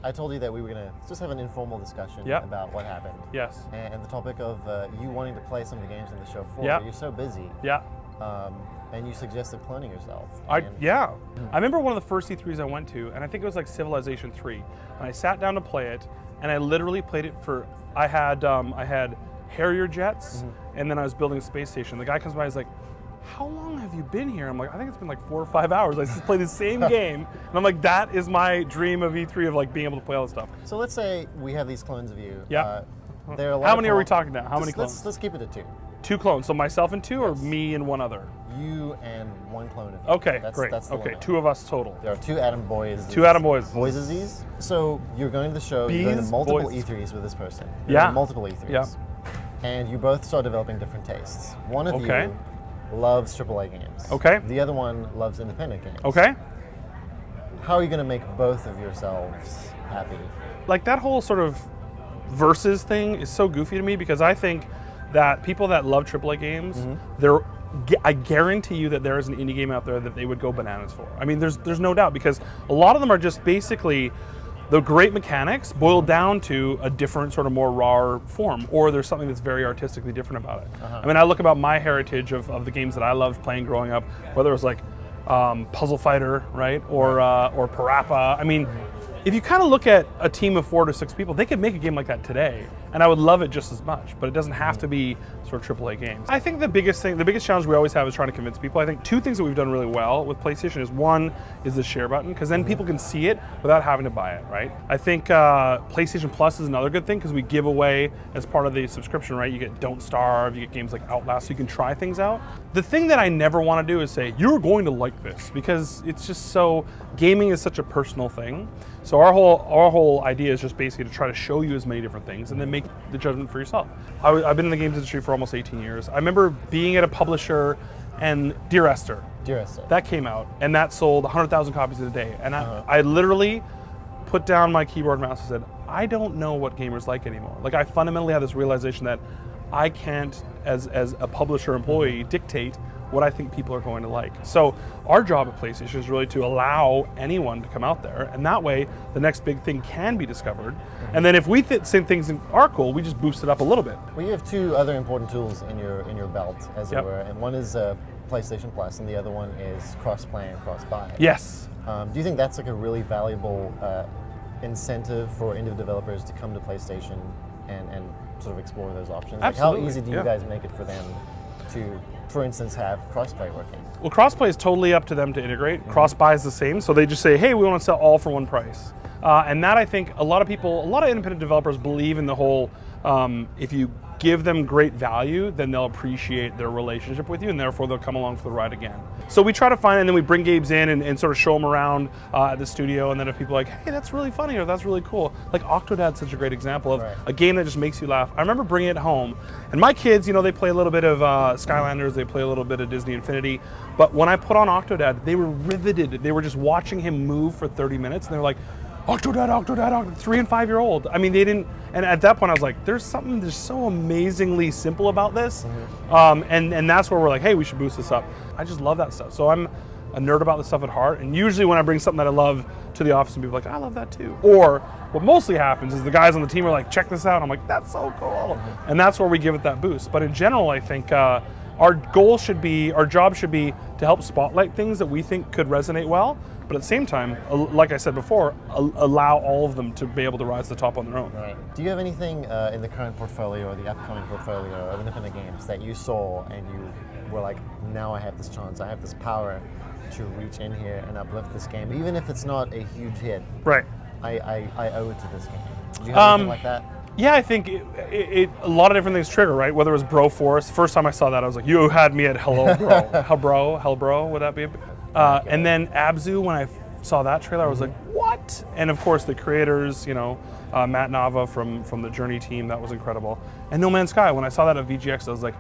I told you that we were going to just have an informal discussion about what happened. Yes. And the topic of you wanting to play some of the games in the show floor, Yep. but you're so busy. Yeah. And you suggested cloning yourself. Yeah. I remember one of the first E3s I went to, and I think it was like Civilization 3. And I sat down to play it, and I literally played it for, I had Harrier jets, and then I was building a space station. The guy comes by, he's like, how long have you been here? I'm like, I think it's been like 4 or 5 hours. I just play the same game. And I'm like, that is my dream of E3, of like being able to play all this stuff. So let's say we have these clones of you. Yeah. There are a lot How many are we of talking now? How many clones? Let's keep it at 2. 2 clones. So myself and 2, or me and one other? You and 1 clone of you. Okay, great. That's the okay, limit. 2 of us total. There are 2 Adam Boys. 2 Adam Boys. Boysies. So you're going to the show, you're going to multiple E3s with this person. You're going to multiple E3s. Yeah. And you both start developing different tastes. One of you loves AAA games. Okay. The other one loves independent games. Okay. How are you going to make both of yourselves happy? Like that whole sort of versus thing is so goofy to me, because I think that people that love AAA games, I guarantee you that there is an indie game out there that they would go bananas for. I mean, there's no doubt, because a lot of them are just basically the great mechanics boiled down to a different sort of more raw form, or there's something that's very artistically different about it. I mean, I look about my heritage of the games that I loved playing growing up, whether it was like Puzzle Fighter, right, or Parappa. I mean, if you kind of look at a team of 4 to 6 people, they could make a game like that today, and I would love it just as much, but it doesn't have to be sort of AAA games. I think the biggest challenge we always have is trying to convince people. I think 2 things that we've done really well with PlayStation is, one is the share button, because then people can see it without having to buy it, right? I think PlayStation Plus is another good thing, because we give away, as part of the subscription, right, you get Don't Starve, you get games like Outlast, so you can try things out. The thing that I never want to do is say, you're going to like this, because it's just so, gaming is such a personal thing. So our whole idea is just basically to try to show you as many different things and then make the judgment for yourself. I've been in the games industry for almost 18 years. I remember being at a publisher, and Dear Esther, that came out, and that sold 100,000 copies in a day. And I literally put down my keyboard and mouse and said, I don't know what gamers like anymore. Like, I fundamentally have this realization that I can't, as a publisher employee, dictate what I think people are going to like. So our job at PlayStation is really to allow anyone to come out there, and that way the next big thing can be discovered. And then if we think things are cool, we just boost it up a little bit. Well, you have 2 other important tools in your belt, as it were, and one is PlayStation Plus, and the other one is cross-play and cross-buy. Yes. Do you think that's like a really valuable incentive for indie developers to come to PlayStation and sort of explore those options? Absolutely. Like, how easy do you guys make it for them to, for instance, have crossplay working? Well, crossplay is totally up to them to integrate. Cross-buy is the same, so they just say, hey, we want to sell all for one price. And that, I think, a lot of independent developers believe in the whole, if you give them great value, then they'll appreciate their relationship with you, and therefore they'll come along for the ride again. So we try to find, and then we bring games in and sort of show them around at the studio, and then if people are like, hey, that's really funny, or that's really cool. Like Octodad's such a great example of a game that just makes you laugh. I remember bringing it home, and my kids, you know, they play a little bit of Skylanders, they play a little bit of Disney Infinity, but when I put on Octodad, they were riveted. They were just watching him move for 30 minutes, and they were like, Octodad, Octodad, Octodad, 3- and 5-year-old. I mean, they didn't, and at that point I was like, there's something just so amazingly simple about this. And that's where we're like, hey, we should boost this up. I just love that stuff. So I'm a nerd about this stuff at heart, and usually when I bring something that I love to the office, and people are like, I love that too. Or what mostly happens is the guys on the team are like, check this out. I'm like, that's so cool. And that's where we give it that boost. But in general, I think our job should be to help spotlight things that we think could resonate well, but at the same time, like I said before, allow all of them to be able to rise to the top on their own. Right. Do you have anything in the current portfolio or the upcoming portfolio of independent games that you saw and you were like, now I have this chance, I have this power to reach in here and uplift this game, even if it's not a huge hit? Right. I owe it to this game. Do you have anything like that? Yeah, I think a lot of different things trigger, right? Whether it was Bro Force, first time I saw that, I was like, you had me at hello, bro. Hell, bro, would that be? And then Abzu, when I saw that trailer, I was like, what? And of course, the creators, you know, Matt Nava from the Journey team, that was incredible. And No Man's Sky, when I saw that at VGX, I was like,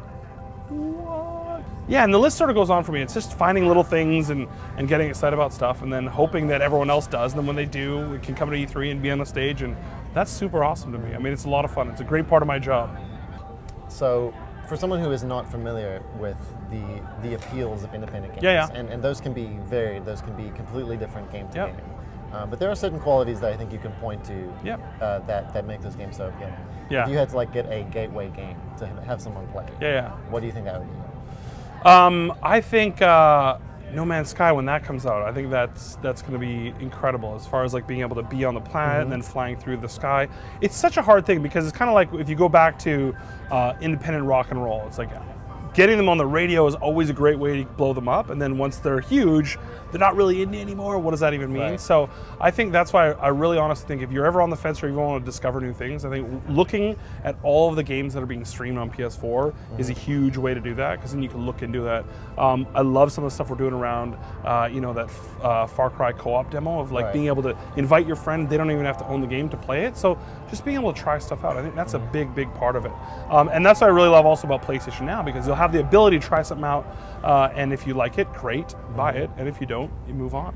what? Yeah, and the list sort of goes on for me. It's just finding little things and getting excited about stuff, and then hoping that everyone else does. And then when they do, we can come to E3 and be on the stage, and that's super awesome to me. I mean, it's a lot of fun. It's a great part of my job. So, for someone who is not familiar with the appeals of independent games, and those can be varied, those can be completely different game to game. But there are certain qualities that I think you can point to Yep. that make those games so appealing. Yeah. If you had to like get a gateway game to have someone play, Yeah. what do you think that would be? I think No Man's Sky, when that comes out, I think that's going to be incredible as far as like being able to be on the planet and then flying through the sky. It's such a hard thing because it's kind of like if you go back to independent rock and roll. It's like getting them on the radio is always a great way to blow them up, and then once they're huge, they're not really indie anymore. What does that even mean? Right. So I think that's why I really honestly think if you're ever on the fence or you want to discover new things, I think looking at all of the games that are being streamed on PS4 is a huge way to do that, because then you can look into that. I love some of the stuff we're doing around, that Far Cry co-op demo of like being able to invite your friend. They don't even have to own the game to play it. So just being able to try stuff out, I think that's a big part of it. And that's what I really love also about PlayStation Now, because you'll have the ability to try something out, and if you like it, great, buy it, and if you don't, you move on.